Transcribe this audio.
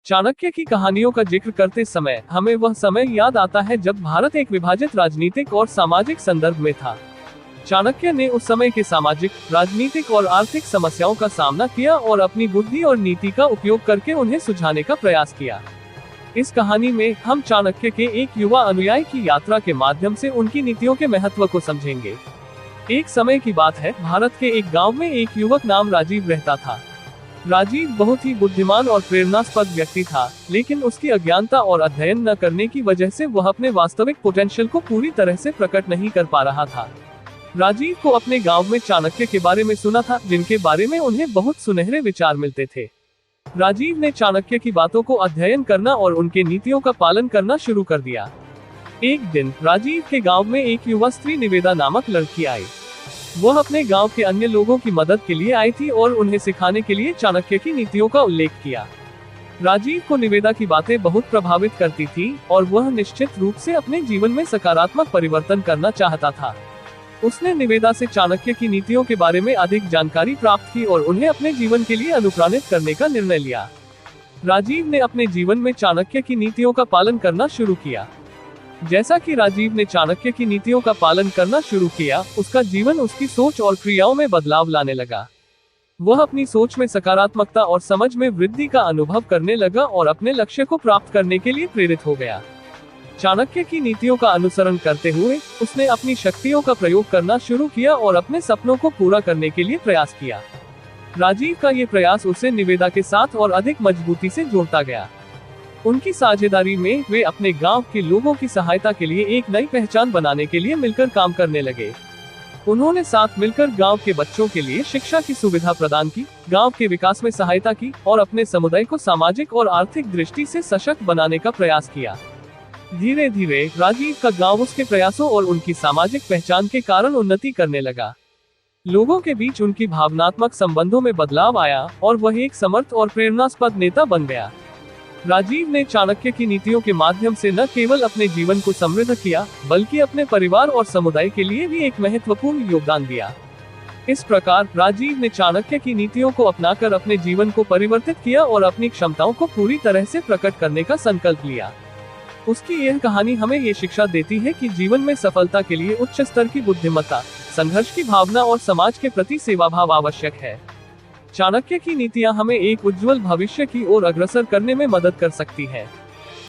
चाणक्य की कहानियों का जिक्र करते समय हमें वह समय याद आता है जब भारत एक विभाजित राजनीतिक और सामाजिक संदर्भ में था। चाणक्य ने उस समय के सामाजिक, राजनीतिक और आर्थिक समस्याओं का सामना किया और अपनी बुद्धि और नीति का उपयोग करके उन्हें सुलझाने का प्रयास किया। इस कहानी में हम चाणक्य के एक युवा अनुयायी की यात्रा के माध्यम से उनकी नीतियों के महत्व को समझेंगे। एक समय की बात है, भारत के एक गांव में एक युवक नाम राजीव रहता था। राजीव बहुत ही बुद्धिमान और प्रेरणास्पद व्यक्ति था, लेकिन उसकी अज्ञानता और अध्ययन न करने की वजह से वह अपने वास्तविक पोटेंशियल को पूरी तरह से प्रकट नहीं कर पा रहा था। राजीव को अपने गांव में चाणक्य के बारे में सुना था, जिनके बारे में उन्हें बहुत सुनहरे विचार मिलते थे। राजीव ने चाणक्य की बातों को अध्ययन करना और उनके नीतियों का पालन करना शुरू कर दिया। एक दिन राजीव के गांव में एक युवा स्त्री निवेदा नामक लड़की आई। वह अपने गांव के अन्य लोगों की मदद के लिए आई थी और उन्हें सिखाने के लिए चाणक्य की नीतियों का उल्लेख किया। राजीव को निवेदा की बातें बहुत प्रभावित करती थी और वह निश्चित रूप से अपने जीवन में सकारात्मक परिवर्तन करना चाहता था। उसने निवेदा से चाणक्य की नीतियों के बारे में अधिक जानकारी प्राप्त की और उन्हें अपने जीवन के लिए अनुप्राणित करने का निर्णय लिया। राजीव ने अपने जीवन में चाणक्य की नीतियों का पालन करना शुरू किया। जैसा कि राजीव ने चाणक्य की नीतियों का पालन करना शुरू किया, उसका जीवन उसकी सोच और क्रियाओं में बदलाव लाने लगा। वह अपनी सोच में सकारात्मकता और समझ में वृद्धि का अनुभव करने लगा और अपने लक्ष्य को प्राप्त करने के लिए प्रेरित हो गया। चाणक्य की नीतियों का अनुसरण करते हुए उसने अपनी शक्तियों का प्रयोग करना शुरू किया और अपने सपनों को पूरा करने के लिए प्रयास किया। राजीव का ये प्रयास उसे निवेदा के साथ और अधिक मजबूती से जोड़ता गया। उनकी साझेदारी में वे अपने गांव के लोगों की सहायता के लिए एक नई पहचान बनाने के लिए मिलकर काम करने लगे। उन्होंने साथ मिलकर गांव के बच्चों के लिए शिक्षा की सुविधा प्रदान की, गांव के विकास में सहायता की और अपने समुदाय को सामाजिक और आर्थिक दृष्टि से सशक्त बनाने का प्रयास किया। धीरे धीरे राजीव का गांव उसके प्रयासों और उनकी सामाजिक पहचान के कारण उन्नति करने लगा। लोगों के बीच उनकी भावनात्मक संबंधों में बदलाव आया और वह एक समर्थ और प्रेरणास्पद नेता बन गया। राजीव ने चाणक्य की नीतियों के माध्यम से न केवल अपने जीवन को समृद्ध किया, बल्कि अपने परिवार और समुदाय के लिए भी एक महत्वपूर्ण योगदान दिया। इस प्रकार राजीव ने चाणक्य की नीतियों को अपनाकर अपने जीवन को परिवर्तित किया और अपनी क्षमताओं को पूरी तरह से प्रकट करने का संकल्प लिया। उसकी यह कहानी हमें ये शिक्षा देती है कि जीवन में सफलता के लिए उच्च स्तर की बुद्धिमत्ता, संघर्ष की भावना और समाज के प्रति सेवाभाव आवश्यक है। चाणक्य की नीतियां हमें एक उज्जवल भविष्य की ओर अग्रसर करने में मदद कर सकती है।